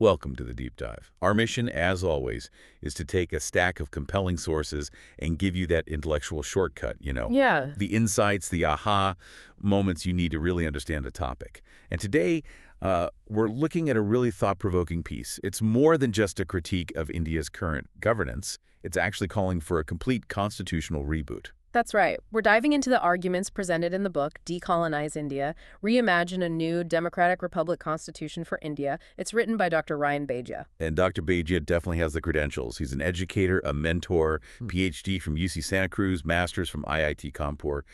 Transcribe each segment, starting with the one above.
Welcome to the Deep Dive. Our mission, as always, is to take a stack of compelling sources and give you that intellectual shortcut, Yeah. the insights, the aha moments you need to really understand a topic. And today, we're looking at a really thought-provoking piece. It's more than just a critique of India's current governance. It's actually calling for a complete constitutional reboot. That's right. We're diving into the arguments presented in the book, Decolonize India, Reimagine a New Democratic Republic Constitution for India. It's written by Dr. Baidya. And Dr. Baidya definitely has the credentials. He's an educator, a mentor, PhD from UC Santa Cruz, master's from IIT Kanpur.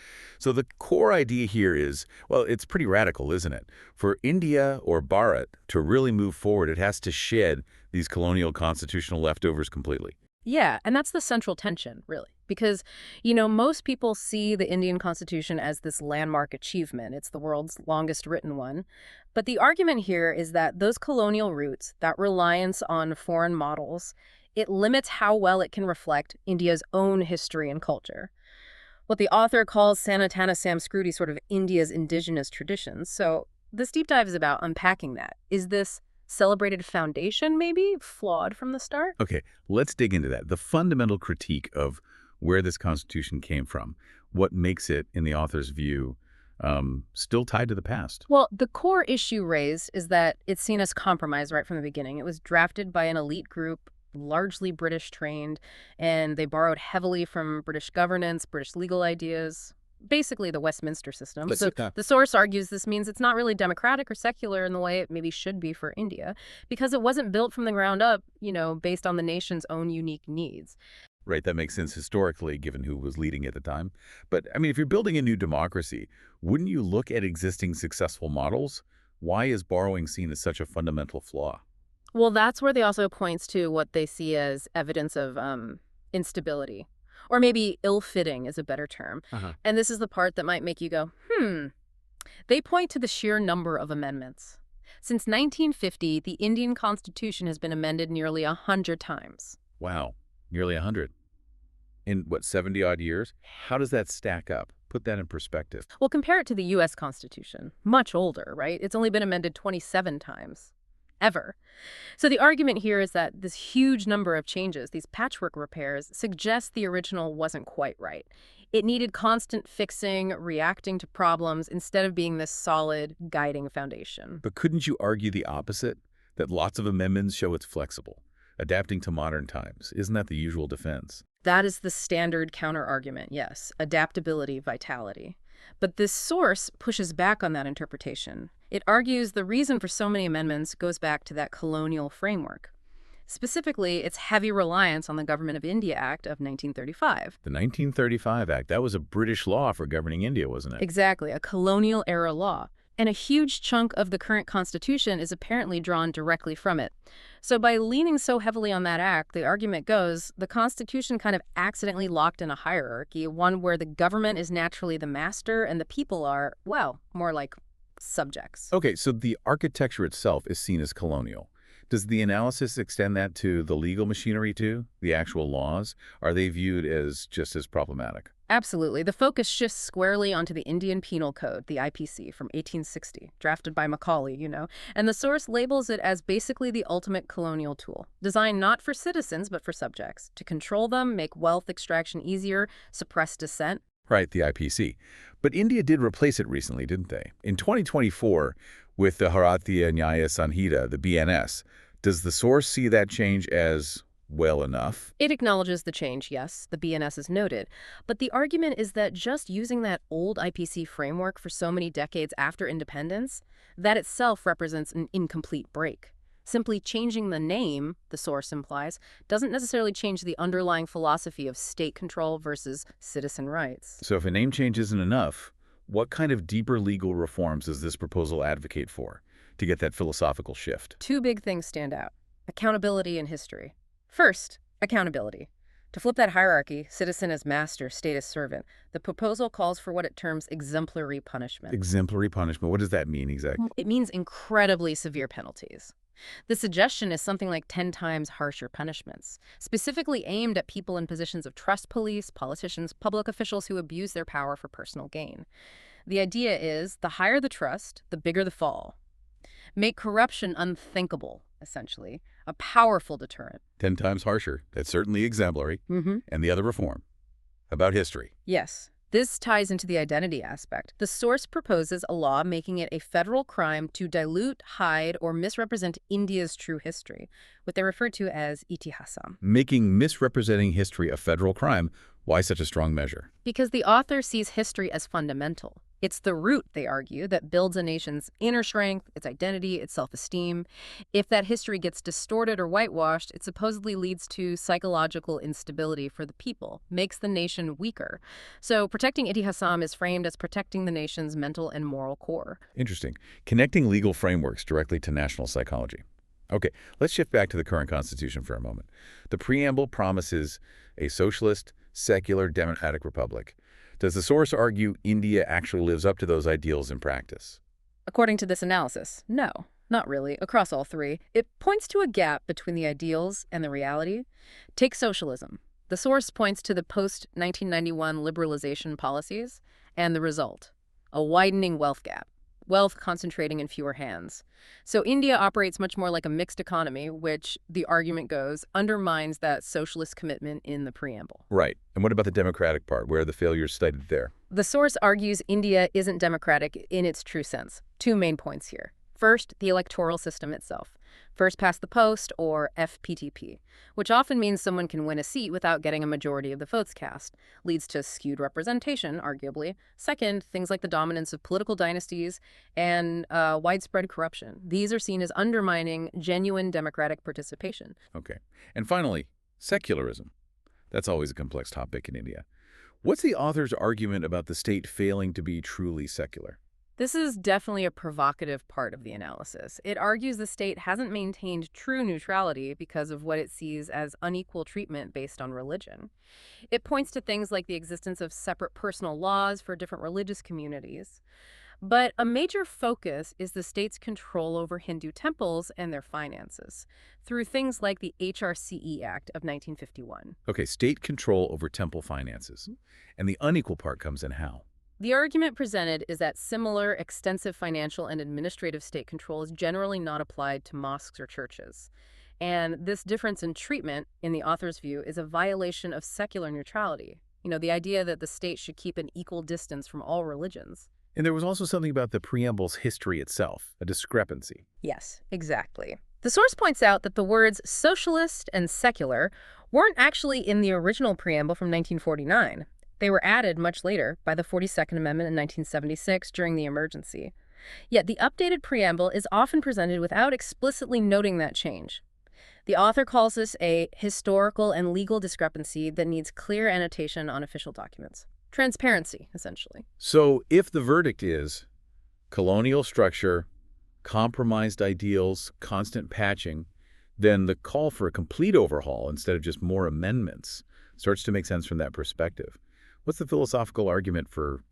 So the core idea here is, well, it's pretty radical, isn't it? For India or Bharat to really move forward, it has to shed these colonial constitutional leftovers completely. Yeah, and that's the central tension, really. Because, most people see the Indian Constitution as this landmark achievement. It's the world's longest written one. But the argument here is that those colonial roots, that reliance on foreign models, it limits how well it can reflect India's own history and culture. What the author calls Sanatana Samskruti, sort of India's indigenous traditions. So this deep dive is about unpacking that. Is this celebrated foundation maybe flawed from the start? Okay, let's dig into that. The fundamental critique of where this constitution came from, what makes it, in the author's view, still tied to the past. Well, the core issue raised is that it's seen as compromise right from the beginning. It was drafted by an elite group, largely British trained, and they borrowed heavily from British governance, British legal ideas, basically the Westminster system. So the source argues this means it's not really democratic or secular in the way it maybe should be for India, because it wasn't built from the ground up, based on the nation's own unique needs. Right, that makes sense historically, given who was leading at the time. But, I mean, if you're building a new democracy, wouldn't you look at existing successful models? Why is borrowing seen as such a fundamental flaw? Well, that's where they also points to what they see as evidence of instability. Or maybe ill-fitting is a better term. And this is the part that might make you go, They point to the sheer number of amendments. Since 1950, the Indian Constitution has been amended nearly 100 times. Wow, nearly 100. In, 70-odd years? How does that stack up? Put that in perspective. Well, compare it to the U.S. Constitution. Much older, right? It's only been amended 27 times. Ever. So the argument here is that this huge number of changes, these patchwork repairs, suggest the original wasn't quite right. It needed constant fixing, reacting to problems, instead of being this solid, guiding foundation. But couldn't you argue the opposite? That lots of amendments show it's flexible, adapting to modern times. Isn't that the usual defense? That is the standard counter-argument, yes. Adaptability, vitality. But this source pushes back on that interpretation. It argues the reason for so many amendments goes back to that colonial framework. Specifically, its heavy reliance on the Government of India Act of 1935. The 1935 Act, that was a British law for governing India, wasn't it? Exactly, a colonial-era law. And a huge chunk of the current constitution is apparently drawn directly from it. So by leaning so heavily on that act, the argument goes, the Constitution kind of accidentally locked in a hierarchy, one where the government is naturally the master and the people are, well, more like subjects. Okay, so the architecture itself is seen as colonial. Does the analysis extend that to the legal machinery too? The actual laws? Are they viewed as just as problematic? Absolutely. The focus shifts squarely onto the Indian Penal Code, the IPC, from 1860, drafted by Macaulay, and the source labels it as basically the ultimate colonial tool, designed not for citizens but for subjects, to control them, make wealth extraction easier, suppress dissent. Right, the IPC. But India did replace it recently, didn't they? In 2024, with the Bharatiya Nyaya Sanhita, the BNS, does the source see that change as well enough? It acknowledges the change, yes, the BNS is noted. But the argument is that just using that old IPC framework for so many decades after independence, that itself represents an incomplete break. Simply changing the name, the source implies, doesn't necessarily change the underlying philosophy of state control versus citizen rights. So if a name change isn't enough, what kind of deeper legal reforms does this proposal advocate for to get that philosophical shift? Two big things stand out: accountability and history. First, accountability. To flip that hierarchy, citizen as master, state as servant, the proposal calls for what it terms exemplary punishment. Exemplary punishment. What does that mean exactly? It means incredibly severe penalties. The suggestion is something like 10 times harsher punishments, specifically aimed at people in positions of trust: police, politicians, public officials who abuse their power for personal gain. The idea is the higher the trust, the bigger the fall. Make corruption unthinkable. essentially, a powerful deterrent. 10 times harsher. That's certainly exemplary. Mm-hmm. And the other reform, about history. Yes. This ties into the identity aspect. The source proposes a law making it a federal crime to dilute, hide, or misrepresent India's true history, what they refer to as itihasam. Making misrepresenting history a federal crime. Why such a strong measure? Because the author sees history as fundamental. It's the root, they argue, that builds a nation's inner strength, its identity, its self-esteem. If that history gets distorted or whitewashed, it supposedly leads to psychological instability for the people, makes the nation weaker. So protecting Itihasam is framed as protecting the nation's mental and moral core. Interesting. Connecting legal frameworks directly to national psychology. Okay, let's shift back to the current Constitution for a moment. The preamble promises a socialist, secular, democratic republic. Does the source argue India actually lives up to those ideals in practice? According to this analysis, no, not really, across all three. It points to a gap between the ideals and the reality. Take socialism. The source points to the post-1991 liberalization policies and the result, a widening wealth gap, wealth concentrating in fewer hands. So India operates much more like a mixed economy, which, the argument goes, undermines that socialist commitment in the preamble. Right. And what about the democratic part? Where are the failures cited there? The source argues India isn't democratic in its true sense. Two main points here. First, the electoral system itself. First past the post, or FPTP, which often means someone can win a seat without getting a majority of the votes cast, leads to skewed representation, arguably. Second, things like the dominance of political dynasties and widespread corruption. These are seen as undermining genuine democratic participation. Okay. And finally, secularism. That's always a complex topic in India. What's the author's argument about the state failing to be truly secular? This is definitely a provocative part of the analysis. It argues the state hasn't maintained true neutrality because of what it sees as unequal treatment based on religion. It points to things like the existence of separate personal laws for different religious communities. But a major focus is the state's control over Hindu temples and their finances through things like the HRCE Act of 1951. Okay, state control over temple finances. And the unequal part comes in how? The argument presented is that similar, extensive financial and administrative state control is generally not applied to mosques or churches. And this difference in treatment, in the author's view, is a violation of secular neutrality. You know, the idea that the state should keep an equal distance from all religions. And there was also something about the preamble's history itself, a discrepancy. Yes, exactly. The source points out that the words socialist and secular weren't actually in the original preamble from 1949. They were added much later by the 42nd Amendment in 1976 during the emergency. Yet the updated preamble is often presented without explicitly noting that change. The author calls this a historical and legal discrepancy that needs clear annotation on official documents. Transparency, essentially. So if the verdict is colonial structure, compromised ideals, constant patching, then the call for a complete overhaul instead of just more amendments starts to make sense from that perspective. What's the philosophical argument for,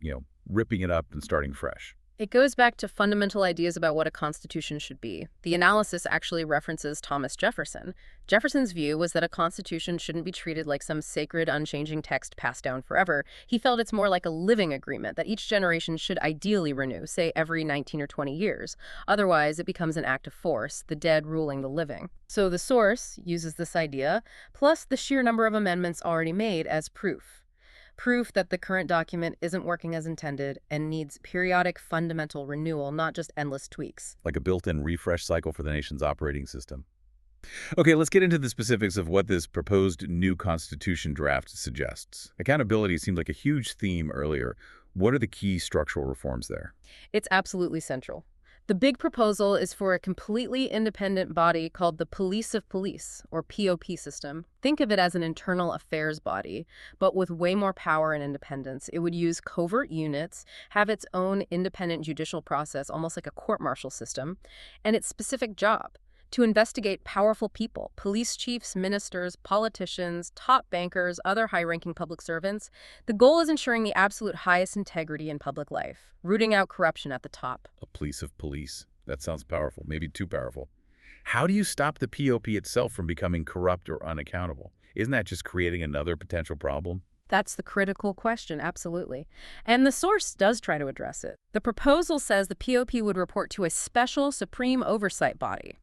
ripping it up and starting fresh? It goes back to fundamental ideas about what a constitution should be. The analysis actually references Thomas Jefferson. Jefferson's view was that a constitution shouldn't be treated like some sacred, unchanging text passed down forever. He felt it's more like a living agreement that each generation should ideally renew, say every 19 or 20 years. Otherwise, it becomes an act of force, the dead ruling the living. So the source uses this idea, plus the sheer number of amendments already made, as proof. Proof that the current document isn't working as intended and needs periodic fundamental renewal, not just endless tweaks. Like a built-in refresh cycle for the nation's operating system. Okay, let's get into the specifics of what this proposed new constitution draft suggests. Accountability seemed like a huge theme earlier. What are the key structural reforms there? It's absolutely central. The big proposal is for a completely independent body called the Police of Police, or POP system. Think of it as an internal affairs body, but with way more power and independence. It would use covert units, have its own independent judicial process, almost like a court-martial system, and its specific job: to investigate powerful people, police chiefs, ministers, politicians, top bankers, other high-ranking public servants. The goal is ensuring the absolute highest integrity in public life, rooting out corruption at the top. A police of police. That sounds powerful, maybe too powerful. How do you stop the POP itself from becoming corrupt or unaccountable? Isn't that just creating another potential problem? That's the critical question, absolutely. And the source does try to address it. The proposal says the POP would report to a special supreme oversight body.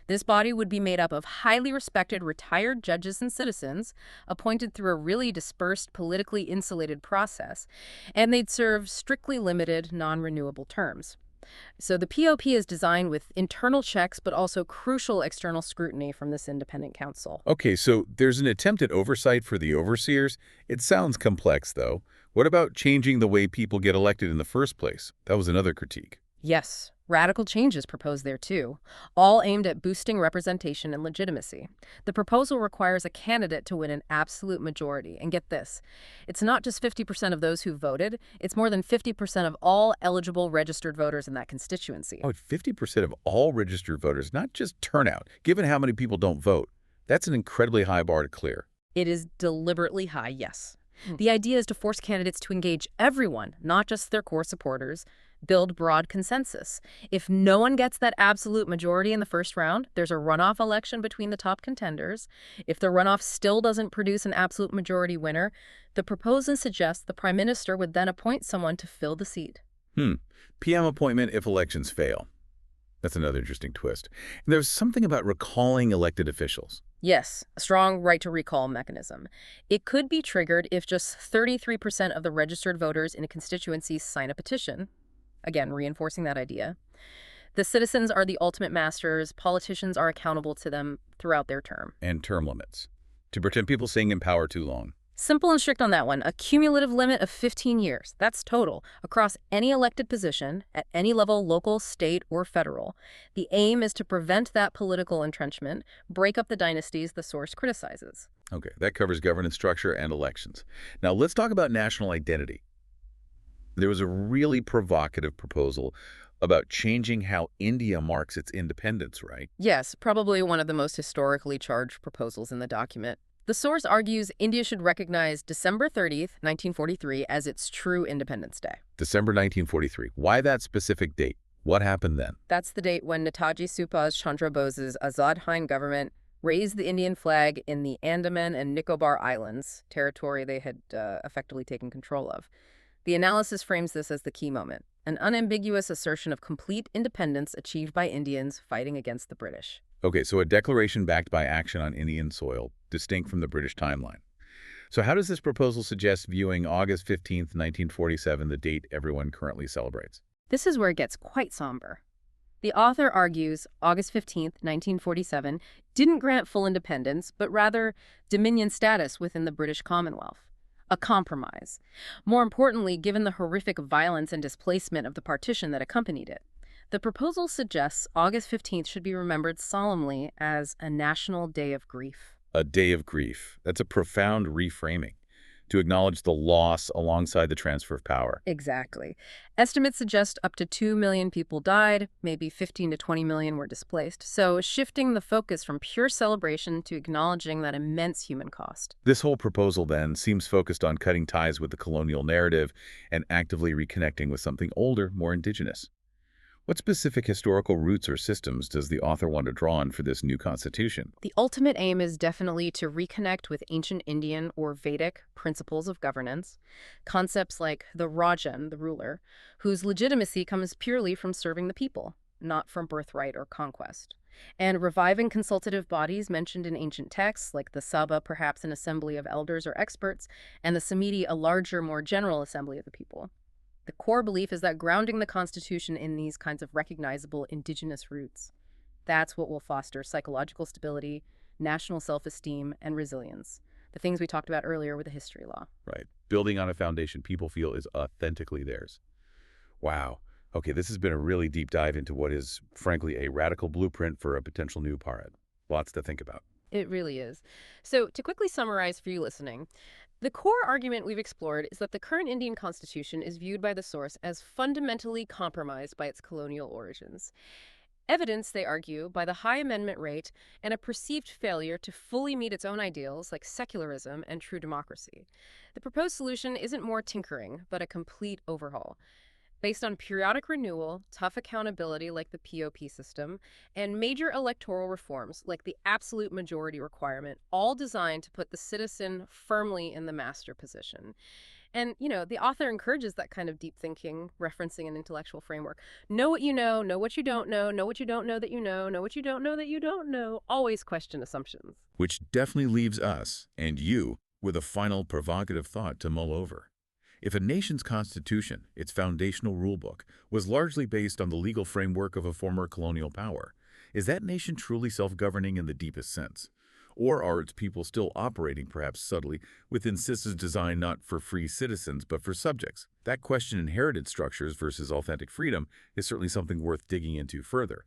This body would be made up of highly respected retired judges and citizens, appointed through a really dispersed, politically insulated process, and they'd serve strictly limited, non-renewable terms. So the POP is designed with internal checks, but also crucial external scrutiny from this independent council. Okay, so there's an attempt at oversight for the overseers. It sounds complex, though. What about changing the way people get elected in the first place? That was another critique. Yes, radical changes proposed there too, all aimed at boosting representation and legitimacy. The proposal requires a candidate to win an absolute majority. And get this, it's not just 50% of those who voted, it's more than 50% of all eligible registered voters in that constituency. Oh, 50% of all registered voters, not just turnout. Given how many people don't vote, that's an incredibly high bar to clear. It is deliberately high, yes. The idea is to force candidates to engage everyone, not just their core supporters, build broad consensus. If no one gets that absolute majority in the first round, there's a runoff election between the top contenders. If the runoff still doesn't produce an absolute majority winner, the proposal suggests the prime minister would then appoint someone to fill the seat. PM appointment if elections fail. That's another interesting twist. And there's something about recalling elected officials. Yes, a strong right to recall mechanism. It could be triggered if just 33% of the registered voters in a constituency sign a petition. Again, reinforcing that idea. The citizens are the ultimate masters. Politicians are accountable to them throughout their term. And term limits. To prevent people staying in power too long. Simple and strict on that one. A cumulative limit of 15 years. That's total, across any elected position, at any level, local, state, or federal. The aim is to prevent that political entrenchment, break up the dynasties the source criticizes. Okay, that covers governance structure and elections. Now let's talk about national identity. There was a really provocative proposal about changing how India marks its independence, right? Yes, probably one of the most historically charged proposals in the document. The source argues India should recognize December 30th, 1943 as its true Independence Day. December 1943. Why that specific date? What happened then? That's the date when Netaji Subhas Chandra Bose's Azad Hind government raised the Indian flag in the Andaman and Nicobar Islands, territory they had effectively taken control of. The analysis frames this as the key moment, an unambiguous assertion of complete independence achieved by Indians fighting against the British. Okay, so a declaration backed by action on Indian soil, distinct from the British timeline. So how does this proposal suggest viewing August 15th, 1947, the date everyone currently celebrates? This is where it gets quite somber. The author argues August 15th, 1947 didn't grant full independence, but rather dominion status within the British Commonwealth. A compromise. More importantly, given the horrific violence and displacement of the partition that accompanied it. The proposal suggests August 15th should be remembered solemnly as a national day of grief. A day of grief. That's a profound reframing, to acknowledge the loss alongside the transfer of power. Exactly. Estimates suggest up to 2 million people died, maybe 15 to 20 million were displaced. So shifting the focus from pure celebration to acknowledging that immense human cost. This whole proposal, then, seems focused on cutting ties with the colonial narrative and actively reconnecting with something older, more indigenous. What specific historical roots or systems does the author want to draw on for this new constitution? The ultimate aim is definitely to reconnect with ancient Indian or Vedic principles of governance, concepts like the Rajan, the ruler, whose legitimacy comes purely from serving the people, not from birthright or conquest. And reviving consultative bodies mentioned in ancient texts, like the Sabha, perhaps an assembly of elders or experts, and the Samiti, a larger, more general assembly of the people. The core belief is that grounding the Constitution in these kinds of recognizable indigenous roots, that's what will foster psychological stability, national self-esteem, and resilience. The things we talked about earlier with the history law. Right. Building on a foundation people feel is authentically theirs. Wow. Okay, this has been a really deep dive into what is, frankly, a radical blueprint for a potential new Bharat. Lots to think about. It really is. So to quickly summarize for you listening, the core argument we've explored is that the current Indian constitution is viewed by the source as fundamentally compromised by its colonial origins. Evidence, they argue, by the high amendment rate and a perceived failure to fully meet its own ideals like secularism and true democracy. The proposed solution isn't more tinkering, but a complete overhaul. Based on periodic renewal, tough accountability like the POP system, and major electoral reforms like the absolute majority requirement, all designed to put the citizen firmly in the master position. And, the author encourages that kind of deep thinking, referencing an intellectual framework. Know what you know what you don't know what you don't know that you know what you don't know that you don't know. Always question assumptions. Which definitely leaves us, and you, with a final provocative thought to mull over. If a nation's constitution, its foundational rulebook, was largely based on the legal framework of a former colonial power, is that nation truly self-governing in the deepest sense? Or are its people still operating, perhaps subtly, within systems designed not for free citizens but for subjects? That question, inherited structures versus authentic freedom, is certainly something worth digging into further.